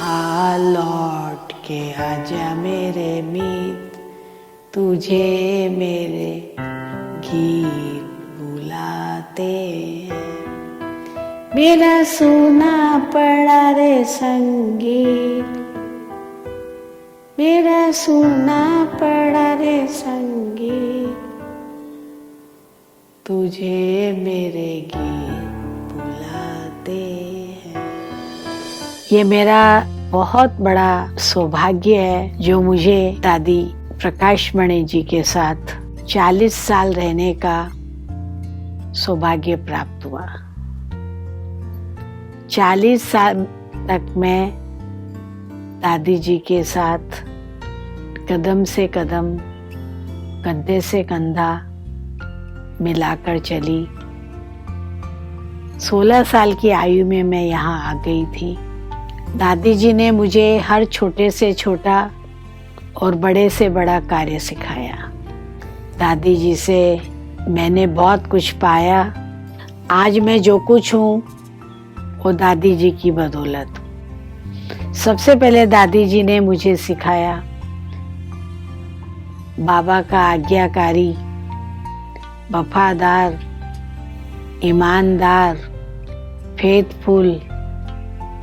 आ लौट के आजा मेरे मीत, तुझे मेरे गीत बुलाते हैं। मेरा सूना पड़ा रे संगीत, मेरा सूना पड़ा रे संगीत, तुझे मेरे गीत बुलाते हैं। ये मेरा बहुत बड़ा सौभाग्य है जो मुझे दादी प्रकाश मणि जी के साथ 40 साल रहने का सौभाग्य प्राप्त हुआ। 40 साल तक मैं दादी जी के साथ कदम से कदम, कंधे से कंधा मिलाकर चली। 16 साल की आयु में मैं यहाँ आ गई थी। दादी जी ने मुझे हर छोटे से छोटा और बड़े से बड़ा कार्य सिखाया। दादी जी से मैंने बहुत कुछ पाया। आज मैं जो कुछ हूँ वो दादी जी की बदौलत। सबसे पहले दादी जी ने मुझे सिखाया बाबा का आज्ञाकारी, वफादार, ईमानदार, फेथफुल,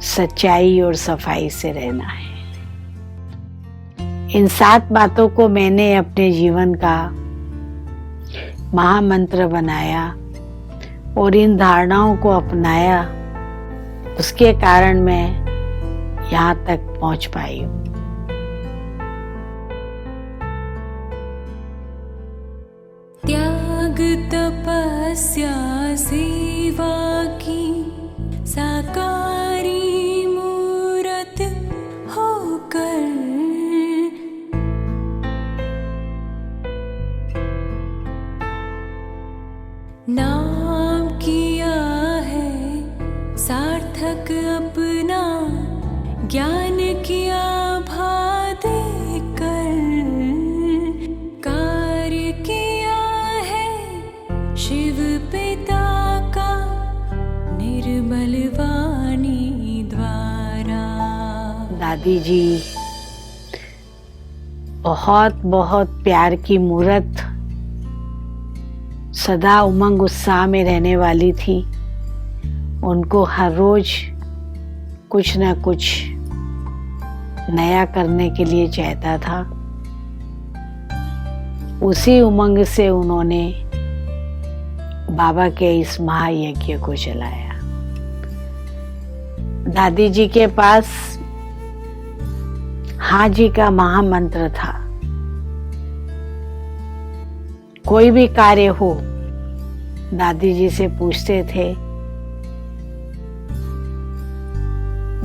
सच्चाई और सफाई से रहना है। इन 7 बातों को मैंने अपने जीवन का महामंत्र बनाया और इन धारणाओं को अपनाया। उसके कारण मैं यहाँ तक पहुँच पाई हूँ। त्याग तपस्या सेवा की साकारी मूरत होकर, नाम किया है सार्थक अपना, ज्ञान किया भा देकर, कार्य किया है शिव पिता का निर्मल वाणी द्वारा। दादी जी बहुत बहुत प्यार की मूरत, सदा उमंग उत्साह में रहने वाली थी। उनको हर रोज कुछ न कुछ नया करने के लिए चाहता था। उसी उमंग से उन्होंने बाबा के इस महायज्ञ को चलाया। दादी जी के पास हाँ जी का महामंत्र था। कोई भी कार्य हो दादी जी से पूछते थे,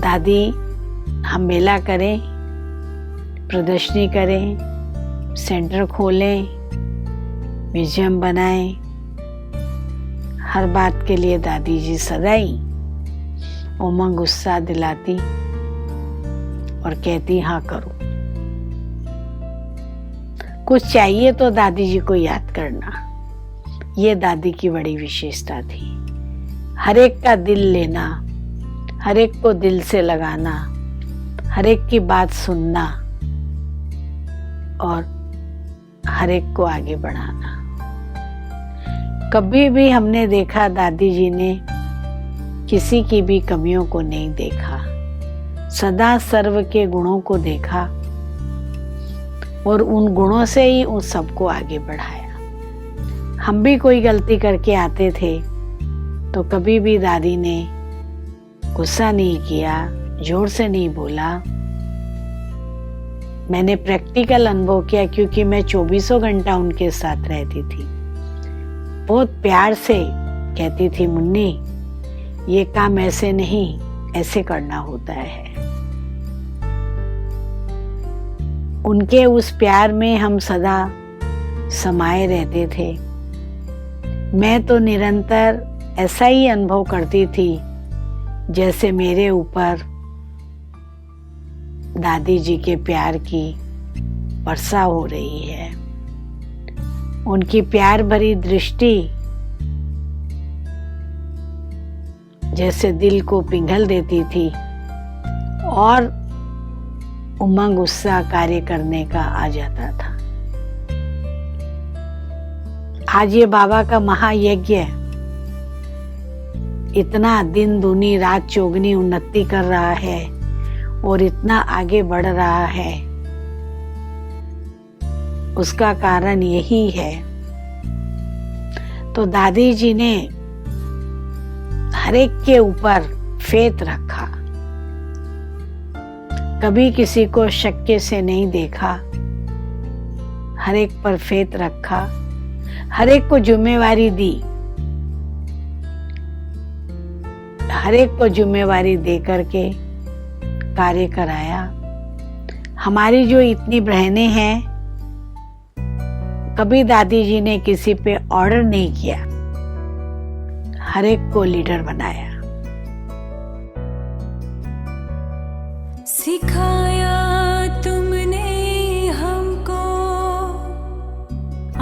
दादी हम मेला करें, प्रदर्शनी करें, सेंटर खोलें, म्यूजियम बनाएं। हर बात के लिए दादी जी सदा ही उमंग उत्साह दिलाती और कहती हाँ करो। कुछ चाहिए तो दादी जी को याद करना, ये दादी की बड़ी विशेषता थी। हर एक का दिल लेना, हर एक को दिल से लगाना, हर एक की बात सुनना और हर एक को आगे बढ़ाना। कभी भी हमने देखा दादी जी ने किसी की भी कमियों को नहीं देखा, सदा सर्व के गुणों को देखा और उन गुणों से ही उन सबको आगे बढ़ाया। हम भी कोई गलती करके आते थे तो कभी भी दादी ने गुस्सा नहीं किया, जोर से नहीं बोला। मैंने प्रैक्टिकल अनुभव किया क्योंकि मैं 24 घंटा उनके साथ रहती थी। बहुत प्यार से कहती थी, मुन्नी ये काम ऐसे नहीं, ऐसे करना होता है। उनके उस प्यार में हम सदा समाये रहते थे। मैं तो निरंतर ऐसा ही अनुभव करती थी जैसे मेरे ऊपर दादी जी के प्यार की वर्षा हो रही है। उनकी प्यार भरी दृष्टि जैसे दिल को पिघल देती थी और उमंग उत्साह कार्य करने का आ जाता था। आज ये बाबा का महायज्ञ इतना दिन दूनी रात चौगनी उन्नति कर रहा है और इतना आगे बढ़ रहा है, उसका कारण यही है। तो दादी जी ने हर एक के ऊपर फेथ रखा, कभी किसी को शक्य से नहीं देखा, हर एक पर फेथ रखा, हर एक को जिम्मेवारी दी, हर एक को जिम्मेवारी दे करके कार्य कराया। हमारी जो इतनी बहनें हैं, कभी दादी जी ने किसी पे ऑर्डर नहीं किया, हर एक को लीडर बनाया। सिखाया तुमने हमको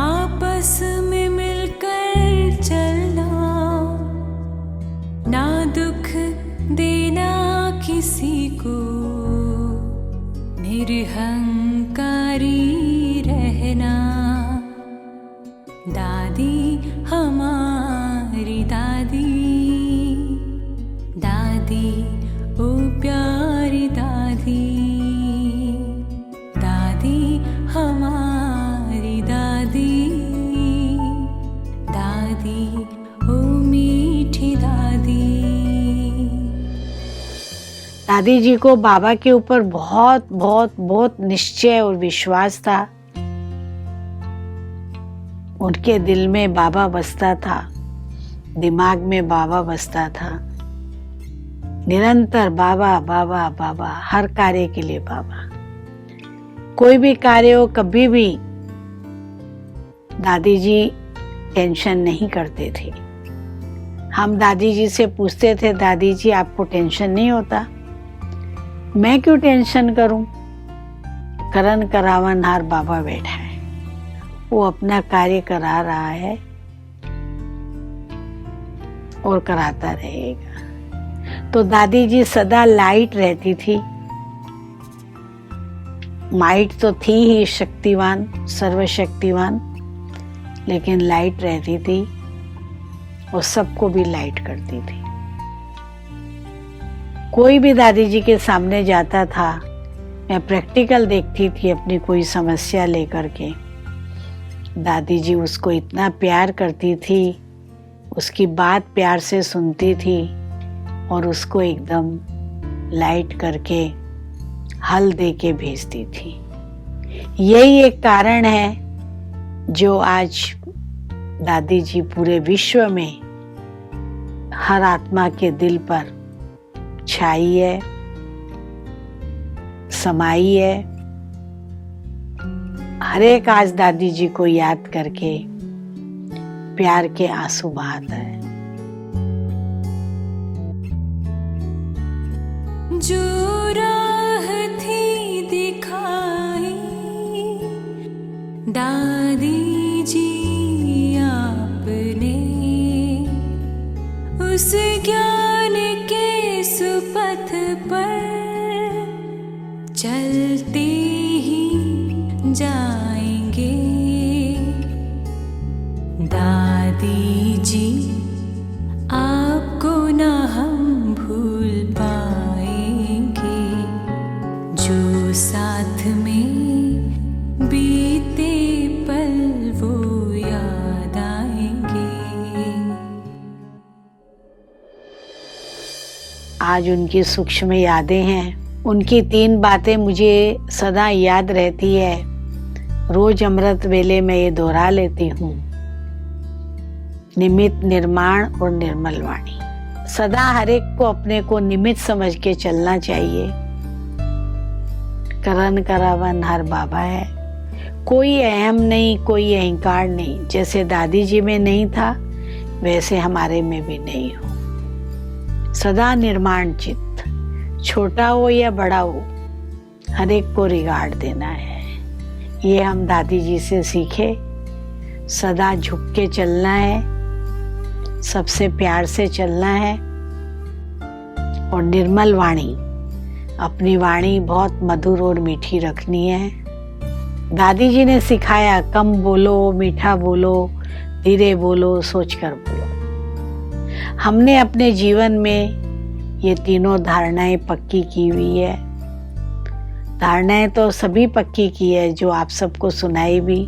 आपस में मिलकर चलना, ना दुख देना किसी को, निरहंकारी रहना। दादी हमारी दादी, दादी ओ प्यारी दादी, दादी हमारी दादी, दादी ओ मीठी दादी। दादी जी को बाबा के ऊपर बहुत बहुत बहुत निश्चय और विश्वास था। उनके दिल में बाबा बसता था, दिमाग में बाबा बसता था, निरंतर बाबा बाबा बाबा, हर कार्य के लिए बाबा। कोई भी कार्य हो, कभी भी दादी जी टेंशन नहीं करते थे। हम दादी जी से पूछते थे, दादी जी आपको टेंशन नहीं होता? मैं क्यों टेंशन करूं? करन करावनहार बाबा बैठा है, वो अपना कार्य करा रहा है और कराता रहेगा। तो दादी जी सदा लाइट रहती थी। माइट तो थी ही शक्तिवान, सर्वशक्तिवान, लेकिन लाइट रहती थी और सबको भी लाइट करती थी। कोई भी दादी जी के सामने जाता था, मैं प्रैक्टिकल देखती थी अपनी कोई समस्या लेकर के। दादी जी उसको इतना प्यार करती थी, उसकी बात प्यार से सुनती थी और उसको एकदम लाइट करके हल दे के भेजती थी। यही एक कारण है जो आज दादी जी पूरे विश्व में हर आत्मा के दिल पर छाई है, समाई है। हर एक आज दादी जी को याद करके प्यार के आंसू बहाता है। जो राह थी दिखाई दादी जी आपने, उस ज्ञान के सुपथ पर चलते ही जाएंगे। दादी जी आपको ना हम भूल पाएंगे, जो साथ में बीते पल वो याद आएंगे। आज उनकी सूक्ष्म यादें हैं। उनकी 3 बातें मुझे सदा याद रहती है, रोज अमृत वेले में ये दोहरा लेती हूँ। निमित्त, निर्माण और निर्मल वाणी। सदा हर एक को अपने को निमित्त समझ के चलना चाहिए। करन करावन हर बाबा है, कोई अहम नहीं, कोई अहंकार नहीं। जैसे दादी जी में नहीं था, वैसे हमारे में भी नहीं हो। सदा निर्माण चित्त, छोटा हो या बड़ा हो, हर एक को रिगार्ड देना है। ये हम दादी जी से सीखे। सदा झुक के चलना है, सबसे प्यार से चलना है और निर्मल वाणी, अपनी वाणी बहुत मधुर और मीठी रखनी है। दादी जी ने सिखाया, कम बोलो, मीठा बोलो, धीरे बोलो, सोचकर बोलो। हमने अपने जीवन में ये तीनों धारणाएं पक्की की हुई है। धारणाएं तो सभी पक्की की है, जो आप सबको सुनाई भी,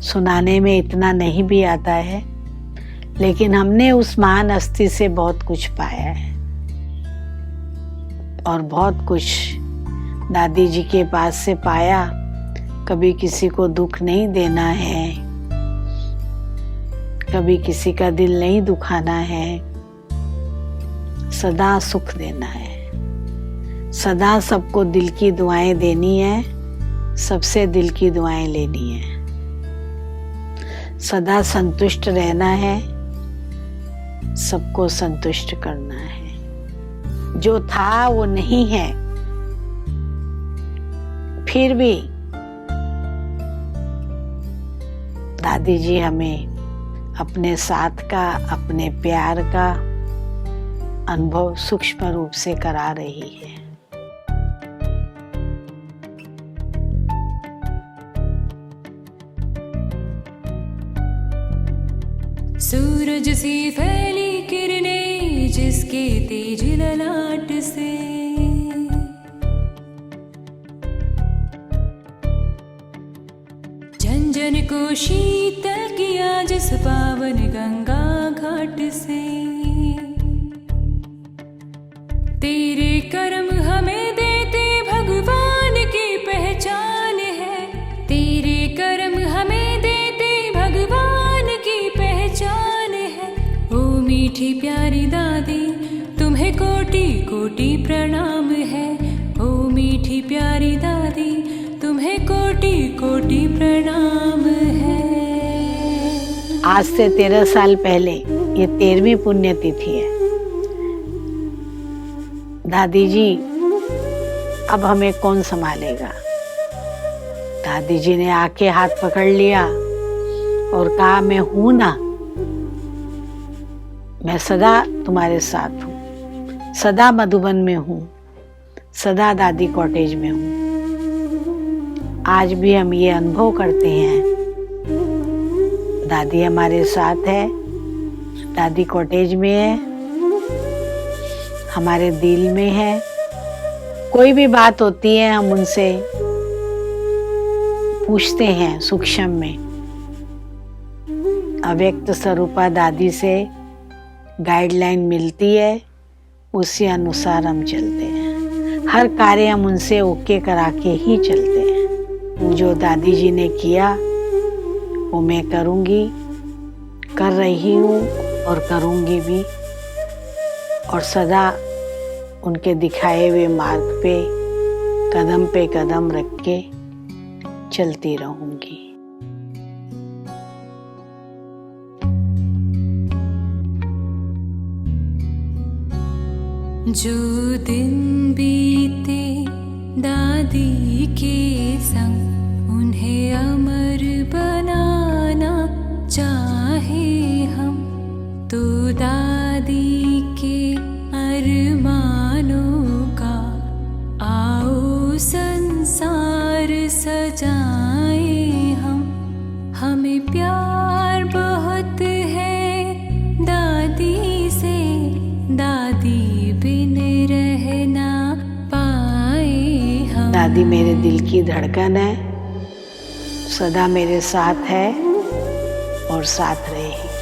सुनाने में इतना नहीं भी आता है, लेकिन हमने उस महान हस्ती से बहुत कुछ पाया है और बहुत कुछ दादी जी के पास से पाया। कभी किसी को दुख नहीं देना है, कभी किसी का दिल नहीं दुखाना है, सदा सुख देना है, सदा सबको दिल की दुआएं देनी है, सबसे दिल की दुआएं लेनी है, सदा संतुष्ट रहना है, सबको संतुष्ट करना है। जो था वो नहीं है, फिर भी दादी जी हमें अपने साथ का, अपने प्यार का अनुभव सूक्ष्म रूप से करा रही है। सूरज सी फैली किरणें जिसके तेज ललाट से जन जन को शीतल किया, जिस पावन गंगा घाट से। तेरे कर्म हमें देते भगवान की पहचान है, तेरे कर्म हमें देते भगवान की पहचान है। ओ मीठी प्यारी दादी, तुम्हें कोटि कोटि प्रणाम है। ओ मीठी प्यारी दादी, तुम्हें कोटि कोटि प्रणाम है। आज से 13 साल पहले ये 13वीं पुण्यतिथि है। दादी जी, अब हमें कौन संभालेगा? दादी जी ने आके हाथ पकड़ लिया और कहा, मैं हूं ना, मैं सदा तुम्हारे साथ हूं, सदा मधुबन में हूं, सदा दादी कॉटेज में हूं। आज भी हम ये अनुभव करते हैं, दादी हमारे साथ है, दादी कॉटेज में है, हमारे दिल में है। कोई भी बात होती है हम उनसे पूछते हैं सूक्ष्म में। अव्यक्त स्वरूपा दादी से गाइडलाइन मिलती है, उसी अनुसार हम चलते हैं। हर कार्य हम उनसे ओके करा के ही चलते हैं। जो दादी जी ने किया वो मैं करूँगी, कर रही हूँ और करूँगी भी, और सदा उनके दिखाए हुए मार्ग पे कदम रख के चलती रहूँगी। जो दिन बीते दादी के संग, उन्हें अमर बनाना चाहे हम, तो दादी के अरमानों का आओ संसार सजाए हम। हमें प्यार बहुत है दादी से, दादी बिन रह ना पाए हम। दादी मेरे दिल की धड़कन है, सदा मेरे साथ है और साथ रहेगी।